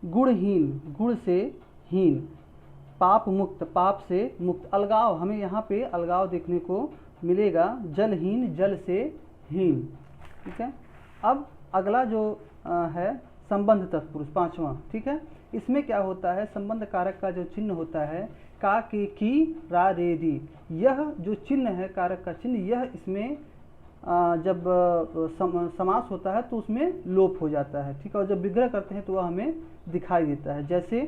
गुणहीन, गुण से हीन, पाप मुक्त, पाप से मुक्त, अलगाव, हमें यहाँ पे अलगाव देखने को मिलेगा, जलहीन, जल से हीन। ठीक है, अब अगला जो है संबंध तत्पुरुष पांचवा। ठीक है, इसमें क्या होता है, संबंध कारक का जो चिन्ह होता है का, के, की, रा, रे, दी, यह जो चिन्ह है कारक का चिन्ह, यह इसमें जब समास होता है तो उसमें लोप हो जाता है। ठीक है, और जब विग्रह करते हैं तो वह हमें दिखाई देता है। जैसे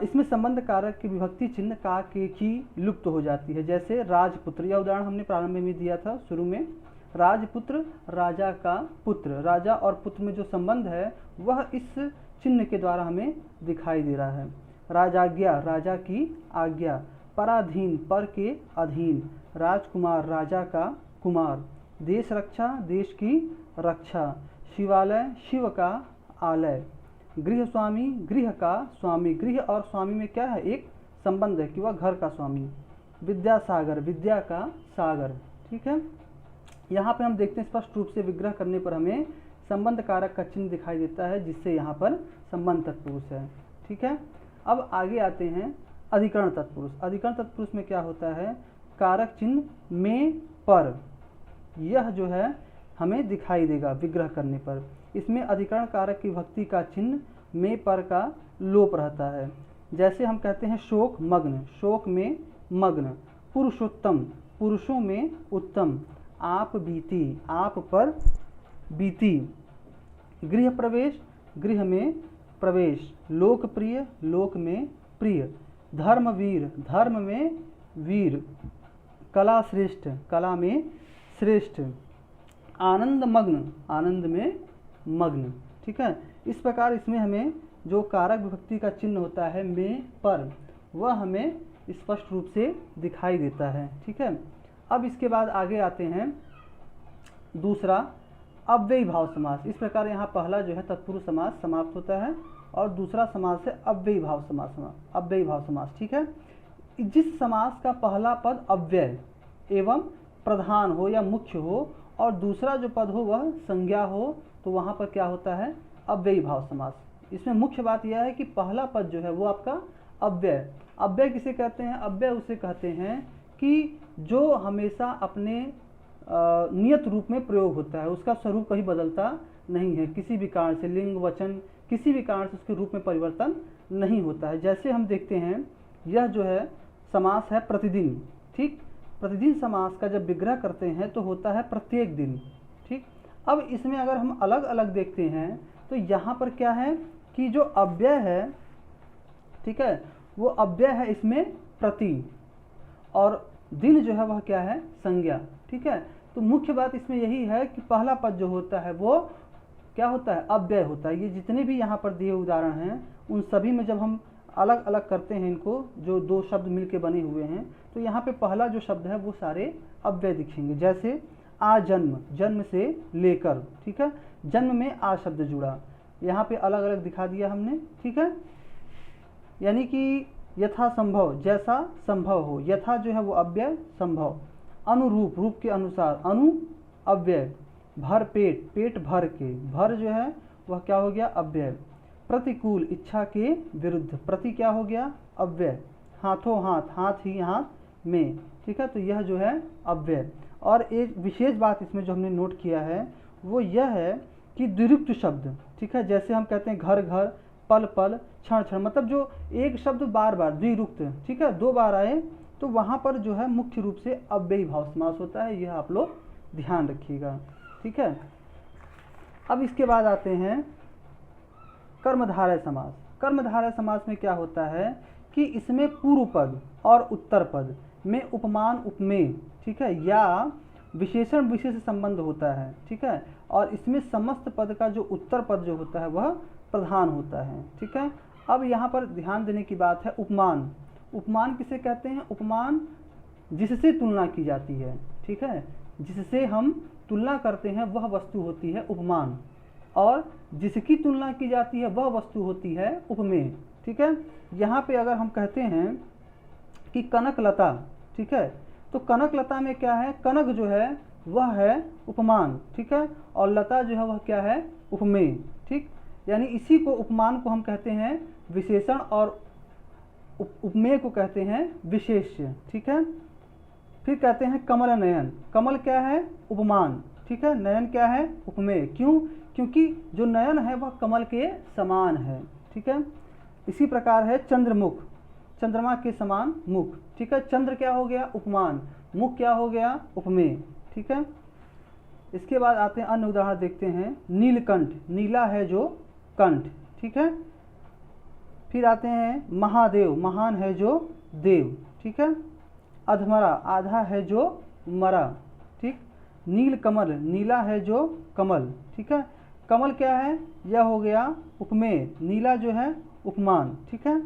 इसमें संबंध कारक की विभक्ति चिन्ह का, के, की लुप्त हो जाती है। जैसे राजपुत्र, यह उदाहरण हमने प्रारंभ में दिया था शुरू में, राजपुत्र, राजा का पुत्र, राजा और पुत्र में जो संबंध है वह इस चिन्ह के द्वारा हमें दिखाई दे रहा है। राजाज्ञा, राजा की आज्ञा, पराधीन, पर के अधीन, राजकुमार, राजा का कुमार, देश रक्षा, देश की रक्षा, शिवालय, शिव का आलय, गृह स्वामी, गृह का स्वामी, गृह और स्वामी में क्या है, एक संबंध है कि वह घर का स्वामी, विद्यासागर, विद्या का सागर। ठीक है, यहाँ पे हम देखते हैं स्पष्ट रूप से विग्रह करने पर हमें संबंध कारक का चिन्ह दिखाई देता है, जिससे यहाँ पर संबंध तत्पुरुष है। ठीक है, अब आगे आते हैं अधिकरण तत्पुरुष। अधिकरण तत्पुरुष में क्या होता है, कारक चिन्ह में, पर, यह जो है हमें दिखाई देगा विग्रह करने पर। इसमें अधिकरण कारक की भक्ति का चिन्ह में, पर का लोप रहता है। जैसे हम कहते हैं शोक मग्न, शोक में मग्न, पुरुषोत्तम, पुरुषों में उत्तम, आप बीती, आप पर बीती, गृह प्रवेश, गृह में प्रवेश, लोकप्रिय, लोक में प्रिय, धर्मवीर, धर्म में वीर, कला श्रेष्ठ, कला में श्रेष्ठ, आनंद मग्न, आनंद में मग्न। ठीक है, इस प्रकार इसमें हमें जो कारक विभक्ति का चिन्ह होता है में, पर, वह हमें स्पष्ट रूप से दिखाई देता है। ठीक है, अब इसके बाद आगे आते हैं दूसरा अव्ययी भाव समास। इस प्रकार यहाँ पहला जो है तत्पुरुष समास समाप्त होता है और दूसरा समास है अव्ययी भाव समास, अव्ययी भाव समास। ठीक है, जिस समास का पहला पद अव्यय एवं प्रधान हो या मुख्य हो और दूसरा जो पद हो वह संज्ञा हो, तो वहाँ पर क्या होता है, अव्ययी भाव समास। इसमें मुख्य बात यह है कि पहला पद जो है वो आपका अव्यय। अव्यय किसे कहते हैं, अव्यय उसे कहते हैं कि जो हमेशा अपने नियत रूप में प्रयोग होता है, उसका स्वरूप कभी बदलता नहीं है, किसी भी कारण से, लिंग वचन किसी भी कारण से उसके रूप में परिवर्तन नहीं होता है। जैसे हम देखते हैं यह जो है समास है प्रतिदिन। ठीक, प्रतिदिन समास का जब विग्रह करते हैं तो होता है प्रत्येक दिन। ठीक, अब इसमें अगर हम अलग अलग देखते हैं तो यहाँ पर क्या है कि जो अव्यय है, ठीक है, वो अव्यय है इसमें प्रति, और दिन जो है वह क्या है, संज्ञा। ठीक है, तो मुख्य बात इसमें यही है कि पहला पद जो होता है वो क्या होता है, अव्यय होता है। ये जितने भी यहाँ पर दिए उदाहरण हैं उन सभी में जब हम अलग अलग करते हैं इनको, जो दो शब्द मिलके बने हुए हैं, तो यहाँ पे पहला जो शब्द है वो सारे अव्यय दिखेंगे। जैसे आजन्म, जन्म से लेकर। ठीक है, जन्म में आ शब्द जुड़ा, यहाँ पे अलग अलग दिखा दिया हमने। ठीक है, यानी कि यथा संभव, जैसा संभव हो, यथा जो है वो अव्यय, संभव, अनुरूप, रूप के अनुसार, अनु अव्यय, भर पेट, पेट भर के, भर जो है वह क्या हो गया, अव्यय, प्रतिकूल, इच्छा के विरुद्ध, प्रति क्या हो गया, अव्यय, हाथों हाथ, हाथ ही हाथ में। ठीक है, तो यह जो है अव्यय। और एक विशेष बात इसमें जो हमने नोट किया है वो यह है कि द्विरुक्त शब्द, ठीक है, जैसे हम कहते हैं घर घर, पल पल, क्षण क्षण, मतलब जो एक शब्द बार बार द्विरुक्त, ठीक है, दो बार आए तो वहाँ पर जो है मुख्य रूप से अव्ययी भाव समास होता है। यह आप लोग ध्यान रखिएगा। ठीक है, अब इसके बाद आते हैं कर्मधारय समास। कर्मधारय समास में क्या होता है कि इसमें पूर्व पद और उत्तर पद में उपमान उपमेय, ठीक है, या विशेषण विशेष संबंध होता है। ठीक है, और इसमें समस्त पद का जो उत्तर पद जो होता है वह प्रधान होता है। ठीक है, अब यहाँ पर ध्यान देने की बात है उपमान। उपमान किसे कहते हैं, उपमान जिससे तुलना की जाती है। ठीक है, जिससे हम तुलना करते हैं वह वस्तु होती है उपमान, और जिसकी तुलना की जाती है वह वस्तु होती है उपमेय। ठीक है, यहाँ पे अगर हम कहते हैं कि कनक लता, ठीक है, तो कनक लता में क्या है, कनक जो है वह है उपमान, ठीक है, और लता जो है वह क्या है, उपमेय। ठीक, यानी इसी को उपमान को हम कहते हैं विशेषण और उपमेय को कहते हैं विशेष्य। ठीक है। फिर कहते हैं कमल नयन। कमल क्या है? उपमान। ठीक है। नयन क्या है? उपमेय। क्यों? क्योंकि जो नयन है वह कमल के समान है। ठीक है। इसी प्रकार है चंद्रमुख, चंद्रमा के समान मुख। ठीक है। चंद्र क्या हो गया? उपमान। मुख क्या हो गया? उपमेय। ठीक है। इसके बाद आते हैं अन्य उदाहरण देखते हैं। नीलकंठ, नीला है जो कंठ। ठीक है। फिर आते हैं महादेव, महान है जो देव। ठीक है। अधमरा, आधा है जो मरा। ठीक। नील कमल, नीला है जो कमल। ठीक है। कमल क्या है? यह हो गया उपमेय, नीला जो है उपमान। ठीक है।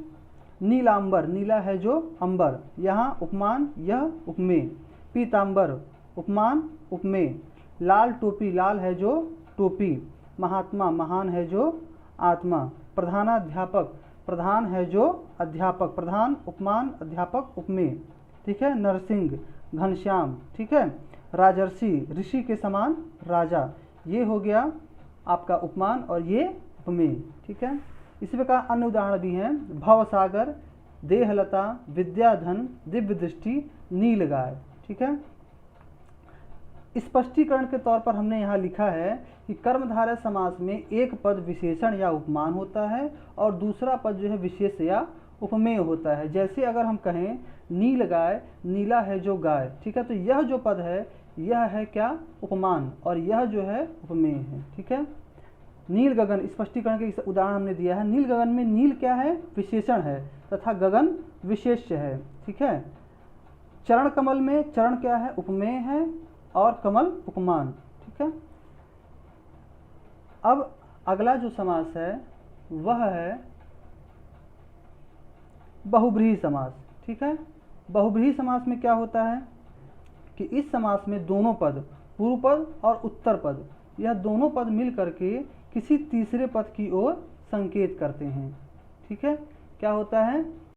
नीलांबर, नीला है जो अंबर, यहाँ उपमान यह उपमेय। पीतांबर, उपमान उपमेय। लाल टोपी, लाल है जो टोपी। महात्मा, महान है जो आत्मा। प्रधानाध्यापक, प्रधान है जो अध्यापक। प्रधान उपमान, अध्यापक उपमेय। ठीक है। नरसिंह, घनश्याम। ठीक है। राजर्षि, ऋषि के समान राजा। ये हो गया आपका उपमान और ये उपमेय। ठीक है। इसी प्रकार अन्य उदाहरण भी हैं। भवसागर, देहलता, विद्याधन, दिव्य दृष्टि, नीलगाय। ठीक है। स्पष्टीकरण के तौर पर हमने यहाँ लिखा है कि कर्मधारय समास में एक पद विशेषण या उपमान होता है और दूसरा पद जो है विशेष या उपमेय होता है। जैसे अगर हम कहें नीलगाय, नीला है जो गाय। ठीक है। तो यह जो पद है यह है क्या? उपमान, और यह जो है उपमेय है। ठीक है। नील गगन, स्पष्टीकरण के उदाहरण हमने दिया है। नील गगन में नील क्या है? विशेषण है तथा गगन विशेष्य है। ठीक है। चरण कमल में चरण क्या है? उपमेय है और कमल उपमान। ठीक है। अब अगला जो समास है वह है बहुब्रीहि समास। ठीक है। बहुब्रीहि समास में क्या होता है कि इस समास में दोनों पद, पूर्व पद और उत्तर पद, यह दोनों पद मिल करके किसी तीसरे पद की ओर संकेत करते हैं। ठीक है। क्या होता है?